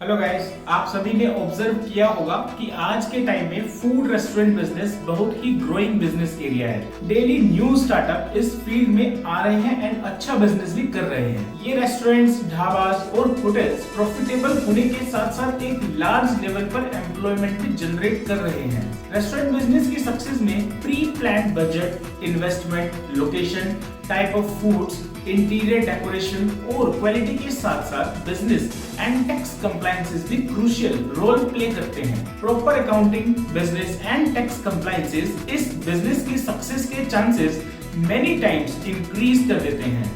Hello guys, आप सभी ने ऑब्जर्व किया होगा कि आज के टाइम में फूड रेस्टोरेंट बिजनेस बहुत ही ग्रोइंग बिजनेस एरिया है। डेली न्यू स्टार्टअप इस फील्ड में आ रहे हैं एंड अच्छा बिजनेस भी कर रहे हैं। ये रेस्टोरेंट्स, ढाबास और होटल्स प्रॉफिटेबल होने के साथ साथ एक लार्ज लेवल पर एम्प्लॉयमेंट भी जनरेट कर रहे हैं। रेस्टोरेंट बिजनेस की सक्सेस में pre plan budget, investment, location, type of foods, interior decoration और क्वालिटी के साथ साथ बिजनेस एंड टैक्स कंप्लायंसेस भी क्रूशियल रोल प्ले करते हैं। Proper accounting, business and tax compliances इस बिजनेस की सक्सेस के चांसेस मेनी टाइम्स इंक्रीज कर देते हैं।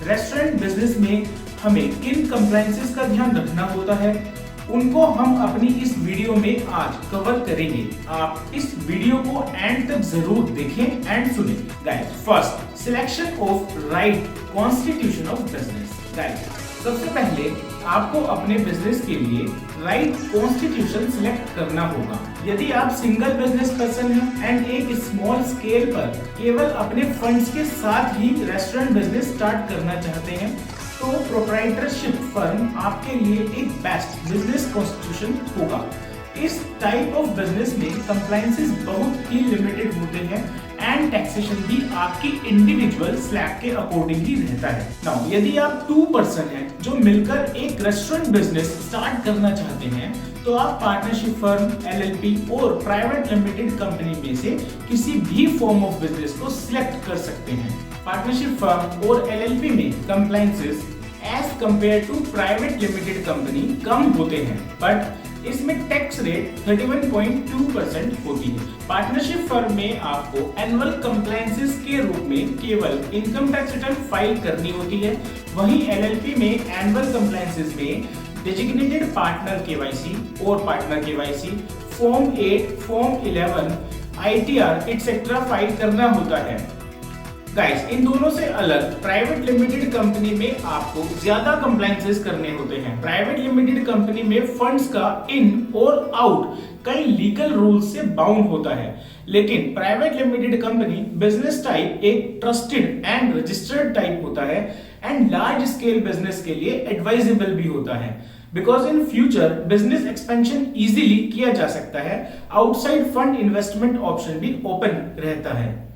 रेस्टोरेंट बिजनेस में हमें किन कंप्लायंसेस का ध्यान रखना होता है, उनको हम अपनी इस वीडियो में आज कवर करेंगे। आप इस वीडियो को एंड तक जरूर देखें एंड सुनें। Guys, first, selection of right constitution of business. Guys, सबसे पहले आपको अपने बिजनेस के लिए राइट कॉन्स्टिट्यूशन सिलेक्ट करना होगा। यदि आप सिंगल बिजनेस पर्सन हैं एंड एक स्मॉल स्केल पर केवल अपने फंड्स के साथ ही रेस्टोरेंट बिजनेस स्टार्ट करना चाहते हैं, तो प्रोप्राइटरशिप फर्म आपके लिए एक बेस्ट बिजनेस कॉन्स्टिट्यूशन होगा। इस टाइप ऑफ बिजनेस में कंप्लायंसेस बहुत ही लिमिटेड होते हैं एंड टैक्सेशन भी आपकी इंडिविजुअल स्लैब के अकॉर्डिंग ही रहता है। नाउ, यदि आप 2 पर्सन हैं जो मिलकर एक रेस्टोरेंट बिजनेस स्टार्ट करना चाहते हैं, तो आप पार्टनरशिप फर्म, LLP और प्राइवेट लिमिटेड कंपनी में से किसी भी फॉर्म ऑफ बिजनेस को सिलेक्ट कर सकते हैं। पार्टनरशिप फर्म और LLP में compliances as compare to private limited company कम होते हैं, बट इसमें टैक्स रेट 31.2% होती है। पार्टनरशिप फर्म में आपको एनुअल कंप्लायंसेस के रूप में केवल इनकम टैक्स रिटर्न फाइल करनी होती है। वहीं LLP में एनुअल कंप्लायंसेस में डेजिग्नेटेड पार्टनर KYC और partner KYC, form 8, form 11, ITR etcetera file करना होता है। गाइस, इन दोनों से अलग प्राइवेट लिमिटेड कंपनी में आपको ज्यादा कंप्लायंसेस करने होते हैं। प्राइवेट लिमिटेड कंपनी में फंड्स का इन और आउट कई लीगल रूल्स से बाउंड होता है, लेकिन private limited company business type एक ट्रस्टेड एंड रजिस्टर्ड टाइप होता है एंड लार्ज स्केल बिजनेस के लिए एडवाइजेबल भी होता है, because in future business expansion easily किया जा सकता है। आउटसाइड फंड इन्वेस्टमेंट ऑप्शन भी ओपन रहता है।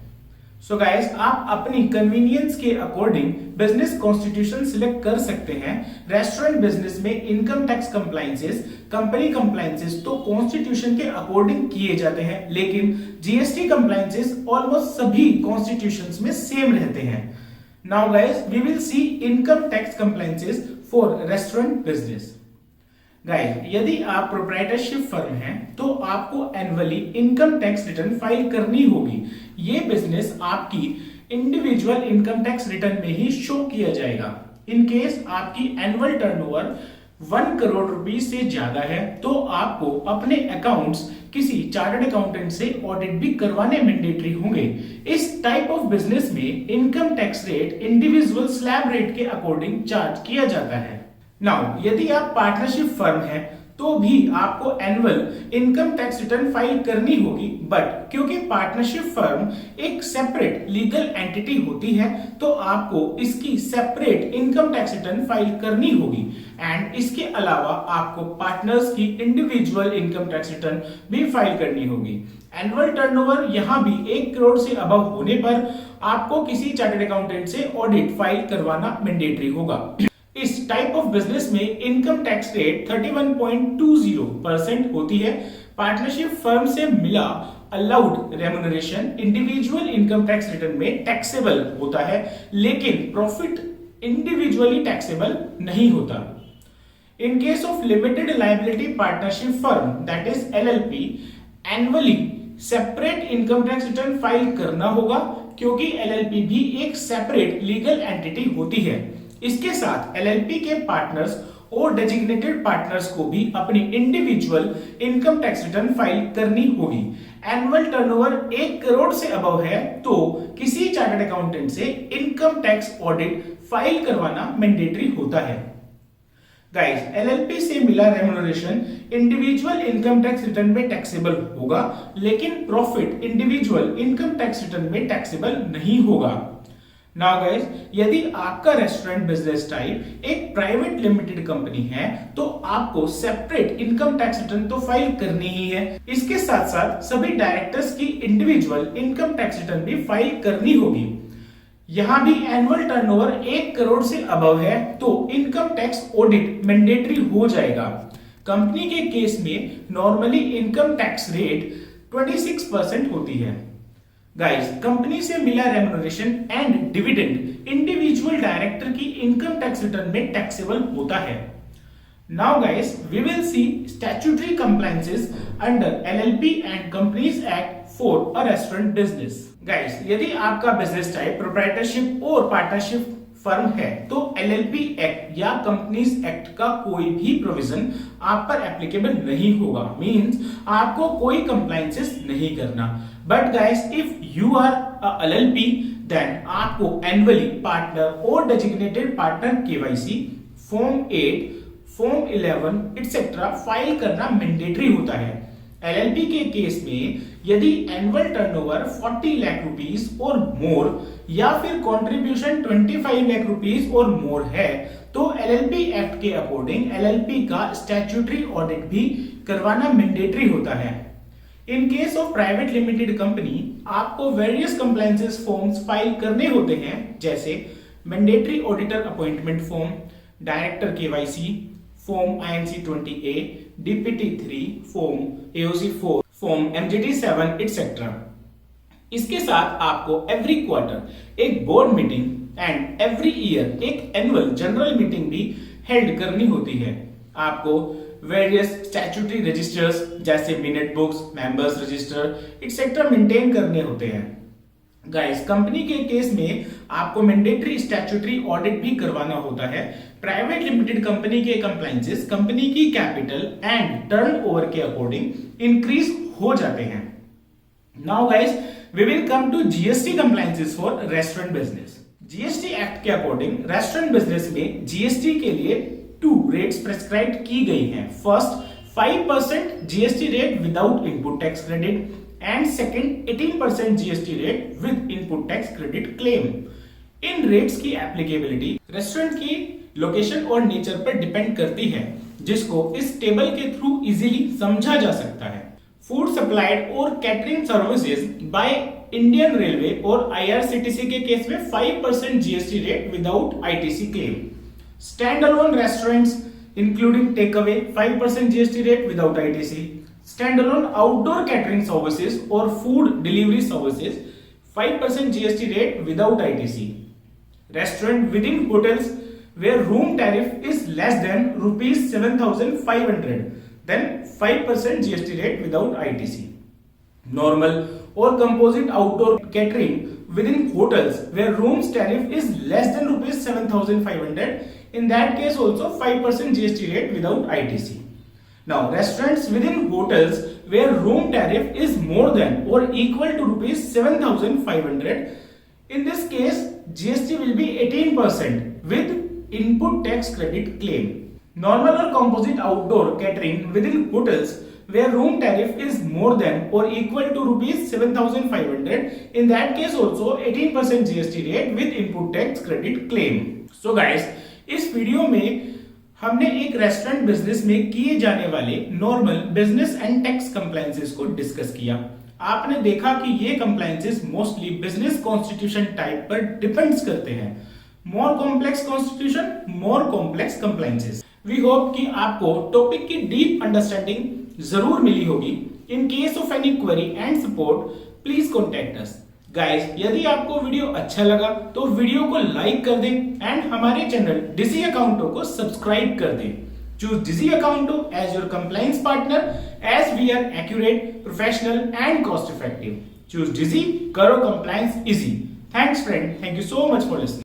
सो गाइस, आप अपनी कन्वीनियंस के अकॉर्डिंग बिजनेस कॉन्स्टिट्यूशन सिलेक्ट कर सकते हैं। रेस्टोरेंट बिजनेस में income tax compliances, company compliances तो कॉन्स्टिट्यूशन के अकॉर्डिंग किए जाते हैं, लेकिन GST कंप्लायंसेस ऑलमोस्ट सभी कॉन्स्टिट्यूशंस में सेम रहते हैं। Now guys, we will see income tax compliances for restaurant business. Guys, यदि आप प्रोप्राइटरशिप फर्म हैं, तो आपको annually income tax return file करनी होगी। ये बिजनेस आपकी इंडिविजुअल इनकम टैक्स रिटर्न में ही शो किया जाएगा। इन केस आपकी एनुअल टर्नओवर 1 करोड़ रुपीस से ज्यादा है, तो आपको अपने अकाउंट्स किसी चार्टर्ड अकाउंटेंट से ऑडिट भी करवाने मैंडेटरी होंगे। इस टाइप ऑफ बिजनेस में income tax rate individual slab rate के अकॉर्डिंग चार्ज किया जाता है। नाउ, यदि आप पार्टनरशिप फर्म हैं, तो भी आपको annual income tax return file करनी होगी, बट क्योंकि पार्टनरशिप फर्म एक सेपरेट लीगल एंटिटी होती है, तो आपको इसकी separate income tax return file करनी होगी एंड इसके अलावा आपको पार्टनर्स की इंडिविजुअल इनकम टैक्स रिटर्न भी फाइल करनी होगी। एनुअल टर्नओवर यहां भी 1 करोड़ से अबव होने पर आपको किसी चार्टर्ड अकाउंटेंट से ऑडिट फाइल करवाना मैंडेटरी होगा। इस टाइप ऑफ बिजनेस में इनकम टैक्स रेट 31.20% होती है। पार्टनरशिप फर्म से मिला allowed remuneration individual income tax return में टैक्सेबल होता है, लेकिन प्रॉफिट इंडिविजुअली टैक्सेबल नहीं होता। इन case of limited liability partnership firm, that is LLP, annually separate income tax return file करना होगा, क्योंकि LLP भी एक सेपरेट लीगल एंटिटी होती है। इसके साथ LLP के पार्टनर्स और डेजिग्नेटेड पार्टनर्स को भी अपनी individual income tax return file करनी होगी। एनुअल टर्नओवर 1 करोड़ से अबव है, तो किसी चार्टर्ड अकाउंटेंट से इनकम टैक्स ऑडिट फाइल करवाना मैंडेटरी होता है। गाइस, LLP से मिला remuneration individual income tax return में टैक्सेबल होगा, लेकिन profit individual income tax return में टैक्सेबल नहीं होगा। नाउ गाइस, यदि आपका रेस्टोरेंट बिजनेस टाइप एक प्राइवेट लिमिटेड कंपनी है तो आपको सेपरेट इनकम टैक्स रिटर्न तो फाइल करनी ही है। इसके साथ साथ सभी डायरेक्टर्स की इंडिविजुअल इनकम टैक्स रिटर्न भी फाइल करनी होगी। यहां भी एनुअल टर्नओवर 1 करोड़ से अबव है तो इनकम टैक्स ऑडिट मैंडेटरी हो जाएगा। कंपनी के केस में नॉर्मली इनकम टैक्स रेट 26% होती है। गाइस, कंपनी से मिला remuneration and dividend individual director की इनकम टैक्स रिटर्न में टैक्सेबल होता है। Now guys, we will see statutory compliances under LLP and companies act for a restaurant business. Guys, यदि आपका बिजनेस टाइप प्रोप्राइटरशिप और partnership firm है तो LLP act या कंपनीज एक्ट का कोई भी प्रोविजन आप पर एप्लीकेबल नहीं होगा। मींस आपको कोई कंप्लायंसेस नहीं करना। But guys, if you are a LLP then आपको एनुअली पार्टनर और designated partner KYC form 8, form 11 etcetera file करना मैंडेटरी होता है। एलएलपी के केस में यदि एनुअल टर्नओवर 40 लाख रुपीस और मोर या फिर कंट्रीब्यूशन 25 लाख रुपीस और मोर है तो एलएलपी एक्ट के अकॉर्डिंग एलएलपी का स्टैट्यूटरी ऑडिट भी करवाना मैंडेटरी होता है। इन case of private limited company आपको वेरियस कंप्लायंसेस फॉर्म्स फाइल करने होते हैं, जैसे mandatory auditor appointment form, director KYC form INC 20A, DPT 3, form AOC 4, form MGT 7 etcetera. इसके साथ आपको एवरी क्वार्टर एक board meeting and every year एक एनुअल जनरल मीटिंग भी हेल्ड करनी होती है। आपको वेरियस स्टैट्यूटरी रजिस्टर्स जैसे minute books, members register etcetera maintain करने होते हैं। गाइस, कंपनी के केस में आपको मैंडेटरी स्टैट्यूटरी ऑडिट भी करवाना होता है। प्राइवेट लिमिटेड कंपनी के कंप्लायंसेस कंपनी की कैपिटल एंड टर्नओवर के अकॉर्डिंग इंक्रीज हो जाते हैं। Now guys, we will come to GST compliances for restaurant business. GST act के अकॉर्डिंग रेस्टोरेंट बिजनेस में जीएसटी के लिए 2 रेट्स प्रेस्क्राइब की गई हैं। First, 5% GST rate without input tax credit and second 18% GST rate with input tax credit claim। In rates की applicability restaurant की location और नेचर पर डिपेंड करती है, जिसको इस टेबल के थ्रू इजीली समझा जा सकता है। फूड सप्लाइड और catering services by Indian railway और IRCTC के केस में 5% GST rate without ITC claim. Stand alone restaurants including take away 5% GST rate without ITC। Standalone outdoor catering services or food delivery services 5% GST rate without ITC। Restaurant within hotels where room tariff is less than rupees 7,500 then 5% GST rate without ITC। Normal or composite outdoor catering within hotels where rooms tariff is less than rupees 7,500 in that case also 5% GST rate without ITC। Now, restaurants within hotels where room tariff is more than or equal to rupees 7,500, in this case, GST will be 18% with input tax credit claim। Normal or composite outdoor catering within hotels where room tariff is more than or equal to rupees 7,500, in that case also 18% GST rate with input tax credit claim। So guys, इस video में हमने एक restaurant business में किए जाने वाले normal business and tax compliances को discuss किया। आपने देखा कि ये compliances mostly business constitution type पर डिपेंड्स करते हैं। More complex constitution, more complex compliances. We hope कि आपको टॉपिक की डीप अंडरस्टैंडिंग जरूर मिली होगी। In case of any query and support please contact us. Guys, यदि आपको वीडियो अच्छा लगा तो वीडियो को लाइक कर दें एंड हमारे चैनल डिजी अकाउंटो को सब्सक्राइब कर दें। Choose Digi Accounto as your compliance partner as we are accurate, professional and cost effective. Choose Digi, करो compliance easy. Thanks friend, thank you so much for listening.